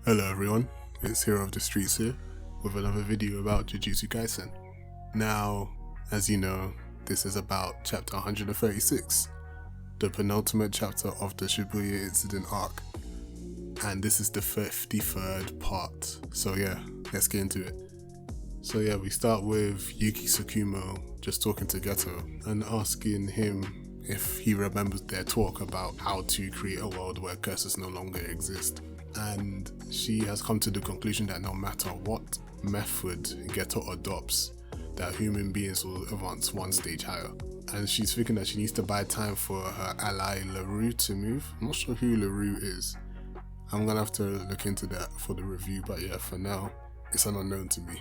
Hello everyone, it's Hero of the Streets here with another video about Jujutsu Kaisen. Now, as you know, this is about chapter 136, the penultimate chapter of the Shibuya incident arc, and this is the 53rd part. So yeah, let's get into it. So yeah, we start with Yuki Tsukumo just talking to Geto and asking him if he remembers their talk about how to create a world where curses no longer exist. And she has come to the conclusion that no matter what method Geto adopts, that human beings will advance one stage higher. And she's thinking that she needs to buy time for her ally LaRue to move. I'm not sure who LaRue is. I'm gonna have to look into that for the review, but yeah, for now, it's an unknown to me.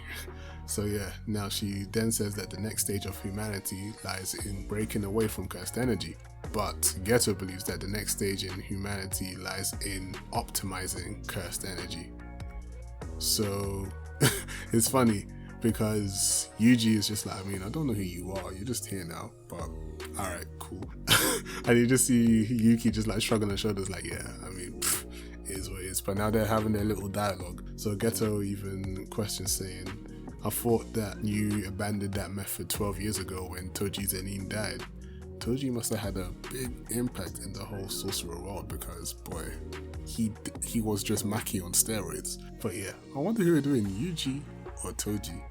So yeah, now she then says that the next stage of humanity lies in breaking away from cursed energy. But Geto believes that the next stage in humanity lies in optimizing cursed energy. So it's funny because Yuji is just like, I don't know who you are, you're just here now, but alright, cool. And you just see Yuki just like shrugging her shoulders like, yeah, it is what it is. But now they're having their little dialogue. So Geto even questions saying, I thought that you abandoned that method 12 years ago when Toji Zenin died. Toji must have had a big impact in the whole sorcerer world because, boy, he was just Maki on steroids. But yeah, I wonder who we're doing, Yuji or Toji.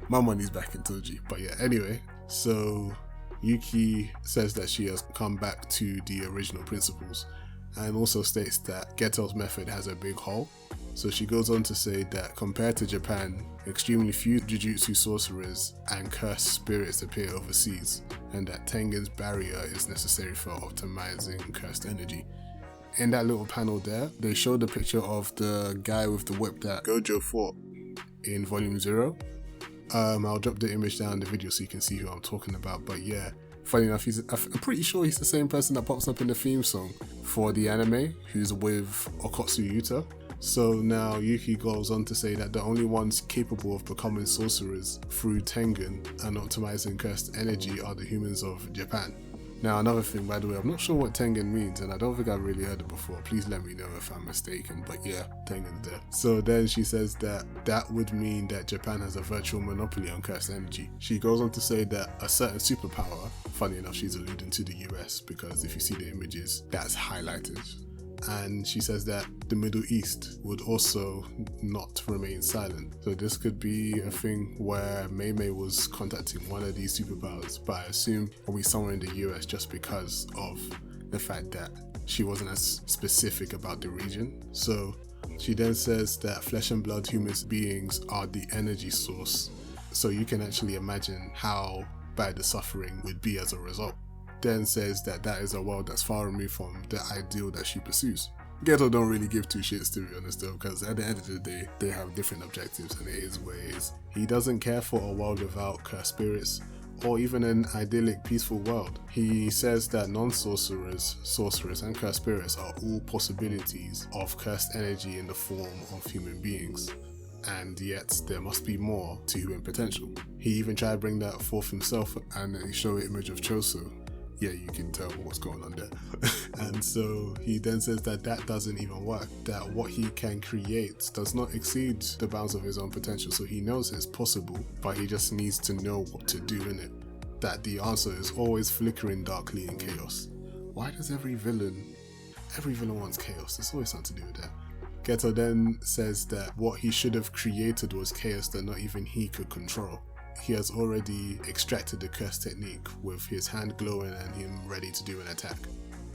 My money's back in Toji. But yeah, anyway, so Yuki says that she has come back to the original principles and also states that Geto's method has a big hole. So she goes on to say that compared to Japan, extremely few Jujutsu sorcerers and cursed spirits appear overseas, and that Tengen's barrier is necessary for optimizing cursed energy. In that little panel there, they showed the picture of the guy with the whip that Gojo fought in Volume 0. I'll drop the image down in the video so you can see who I'm talking about, but yeah, funny enough, I'm pretty sure he's the same person that pops up in the theme song for the anime, who's with Okotsu Yuta. So now Yuki goes on to say that the only ones capable of becoming sorcerers through Tengen and optimizing cursed energy are the humans of Japan. Now another thing, by the way, I'm not sure what Tengen means and I don't think I've really heard it before. Please let me know if I'm mistaken, but yeah, Tengen's there. So then she says that would mean that Japan has a virtual monopoly on cursed energy. She goes on to say that a certain superpower, funny enough she's alluding to the US because if you see the images, that's highlighted. And she says that the Middle East would also not remain silent. So this could be a thing where Mei was contacting one of these superpowers, but I assume it'll be somewhere in the US just because of the fact that she wasn't as specific about the region. So she then says that flesh and blood human beings are the energy source. So you can actually imagine how bad the suffering would be as a result. Then says that is a world that's far removed from the ideal that she pursues. Geto don't really give two shits, to be honest though, because at the end of the day, they have different objectives and it is what it is. He doesn't care for a world without cursed spirits, or even an idyllic, peaceful world. He says that non-sorcerers, sorcerers and cursed spirits are all possibilities of cursed energy in the form of human beings. And yet there must be more to human potential. He even tried to bring that forth himself and he showed an image of Choso. Yeah, you can tell what's going on there. And so he then says that doesn't even work, that what he can create does not exceed the bounds of his own potential. So he knows it's possible, but he just needs to know what to do in it. That the answer is always flickering darkly in chaos. Why does every villain wants chaos? There's always something to do with that. Geto then says that what he should have created was chaos that not even he could control. He has already extracted the curse technique with his hand glowing and him ready to do an attack.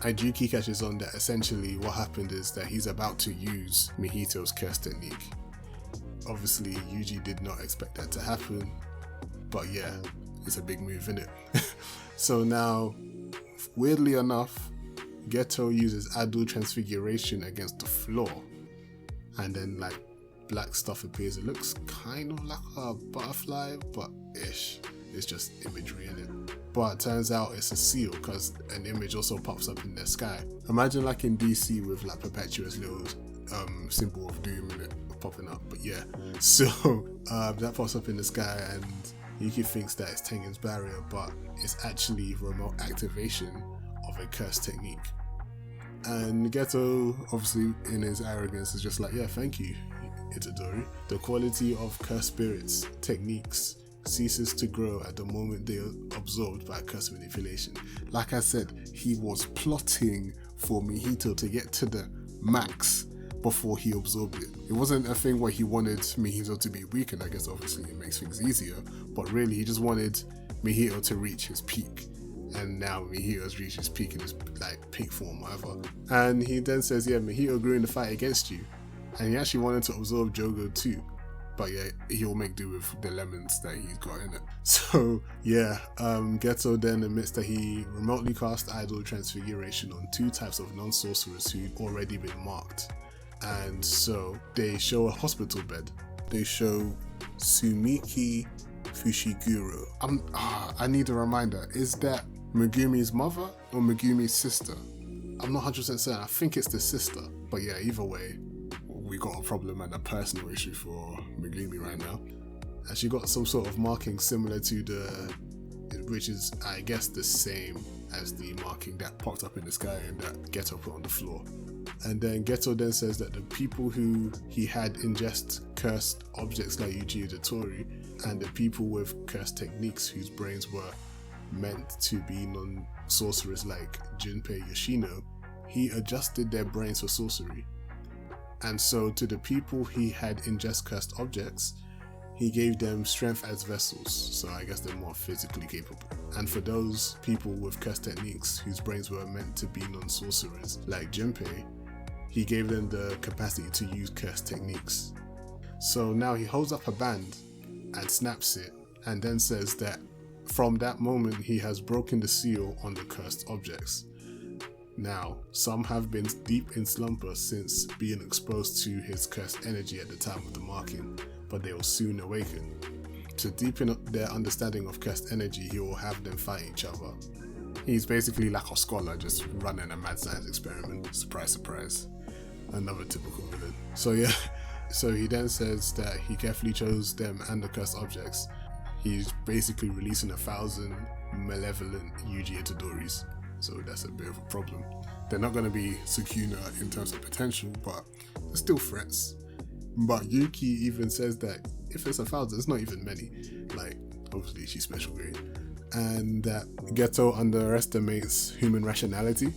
And Yuki catches on that essentially what happened is that he's about to use Mihito's curse technique. Obviously Yuji did not expect that to happen, but yeah, it's a big move, isn't it? So now, weirdly enough, Geto uses Adu Transfiguration against the floor, and then like black stuff appears. It looks kind of like a butterfly, but ish. It's just imagery in it. But it turns out it's a seal because an image also pops up in the sky. Imagine like in DC with like Perpetua's little symbol of doom in it popping up. But yeah, so that pops up in the sky and Yuki thinks that it's Tengen's barrier, but it's actually remote activation of a curse technique. And Geto, obviously in his arrogance, is just like, yeah, thank you, Itadori. The quality of cursed spirits techniques ceases to grow at the moment they are absorbed by curse manipulation. Like I said, he was plotting for Mihito to get to the max before he absorbed it. It wasn't a thing where he wanted Mihito to be weakened. I guess obviously it makes things easier, but really he just wanted Mihito to reach his peak. And now Mihito's reached his peak in his like peak form, whatever. And he then says, yeah, Mihito grew in the fight against you. And he actually wanted to absorb Jogo too. But yeah, he'll make do with the lemons that he's got in it. So yeah, Geto then admits that he remotely cast Idol Transfiguration on 2 types of non-sorcerers who'd already been marked. And so they show a hospital bed. They show Sumiki Fushiguro. I need a reminder. Is that Megumi's mother or Megumi's sister? I'm not 100% certain. I think it's the sister. But yeah, either way, we got a problem and a personal issue for Megumi right now. And she got some sort of marking similar to which is, I guess, the same as the marking that popped up in the sky and that Geto put on the floor. And then Geto then says that the people who he had ingest cursed objects like Yuji Itatori and the people with cursed techniques whose brains were meant to be non-sorcerers like Junpei Yoshino, he adjusted their brains for sorcery. And so to the people he had ingest cursed objects, he gave them strength as vessels, so I guess they're more physically capable. And for those people with cursed techniques whose brains were meant to be non-sorcerers like Junpei, he gave them the capacity to use cursed techniques. So now he holds up a band and snaps it, and then says that from that moment he has broken the seal on the cursed objects. Now, some have been deep in slumber since being exposed to his cursed energy at the time of the marking, but they will soon awaken. To deepen their understanding of cursed energy, he will have them fight each other. He's basically like a scholar just running a mad science experiment. Surprise, surprise. Another typical villain. So yeah, so he then says that he carefully chose them and the cursed objects. He's basically releasing 1,000 malevolent Yuji Itadoris. So that's a bit of a problem. They're not going to be Sukuna in terms of potential, but they're still threats. But Yuki even says that if it's 1,000, it's not even many. Like, obviously she's special grade. And that Geto underestimates human rationality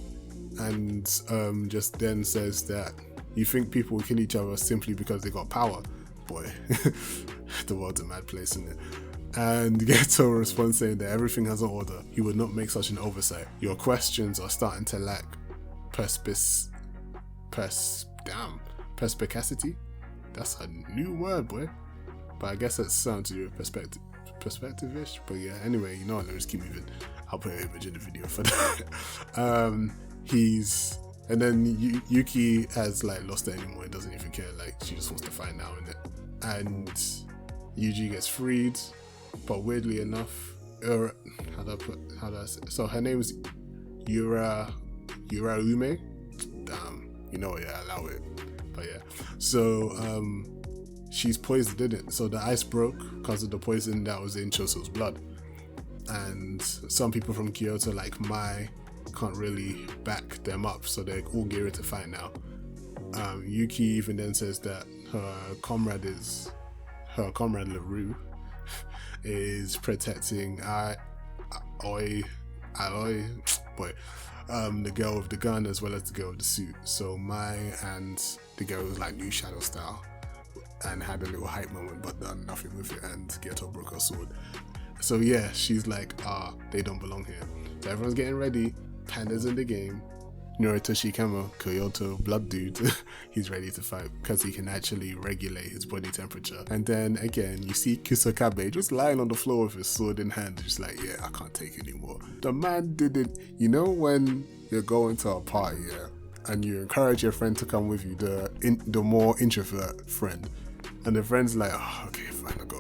and just then says that you think people will kill each other simply because they got power. Boy, the world's a mad place, isn't it? And Geto responds saying that everything has an order. He would not make such an oversight. Your questions are starting to lack perspicacity. That's a new word, boy. But I guess that's something to do with perspective-ish. But yeah, anyway, you know what, let's keep moving. I'll put an image in the video for that. And then Yuki has like lost it anymore. He doesn't even care. Like, she just wants to fight now, innit? And Yuji gets freed. But weirdly enough, how do I say? So her name is Uraume. Damn, you know what? Yeah, allow it. But yeah, so she's poisoned, didn't it? So the ice broke because of the poison that was in Choso's blood. And some people from Kyoto, like Mai, can't really back them up, so they're all geared to fight now. Yuki even then says that her comrade LaRue is protecting the girl with the gun as well as the girl with the suit. So Mai and the girl was like new shadow style and had a little hype moment but done nothing with it, and Geto broke her sword. So yeah, she's like, they don't belong here. So everyone's getting ready. Panda's in the game. Noritoshi Kamo, Kyoto blood dude, he's ready to fight because he can actually regulate his body temperature. And then again, you see Kusakabe just lying on the floor with his sword in hand, just like, yeah, I can't take anymore. The man didn't, you know when you're going to a party, yeah, and you encourage your friend to come with you, the more introvert friend, and the friend's like, oh, okay, fine, I go.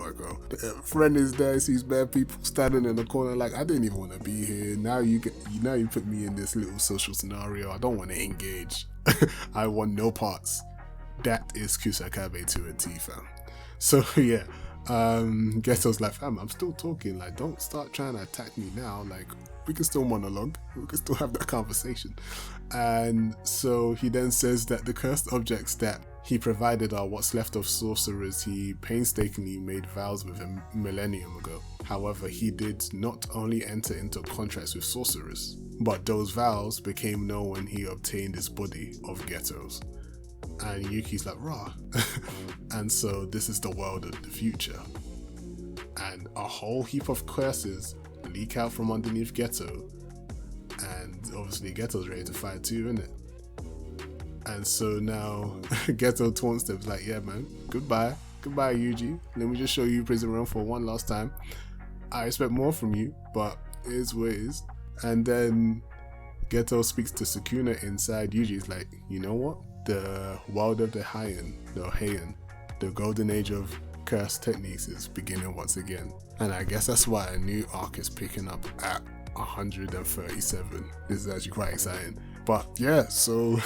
The friend is there, sees bad people standing in the corner, like, I didn't even want to be here. Now you put me in this little social scenario. I don't want to engage. I want no parts. That is Kusakabe to a T, fam. So yeah, Geto's like, fam, I'm still talking, like, don't start trying to attack me now, like, we can still monologue, we can still have that conversation. And so he then says that the cursed objects that he provided are what's left of sorcerers he painstakingly made vows with a millennium ago. However, he did not only enter into contracts with sorcerers, but those vows became known when he obtained his body of Geto's. And Yuki's like, rah. And so this is the world of the future. And a whole heap of curses leak out from underneath Geto. And obviously Geto's ready to fight too, isn't it? And so now Geto taunts them, like, yeah man, goodbye Yuji, let me just show you prison run for one last time. I expect more from you, but it is what it is. And then Geto speaks to Sukuna inside. Yuji's like, you know what, the world of the Heian, the golden age of cursed techniques is beginning once again. And I guess that's why a new arc is picking up at 137. This is actually quite exciting. But yeah, so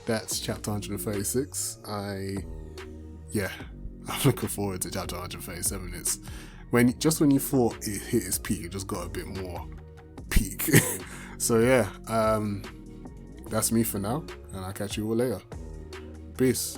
that's chapter 136. I'm looking forward to chapter 137. It's when you thought it hit its peak, it just got a bit more peak. So yeah, that's me for now, and I'll catch you all later. Peace.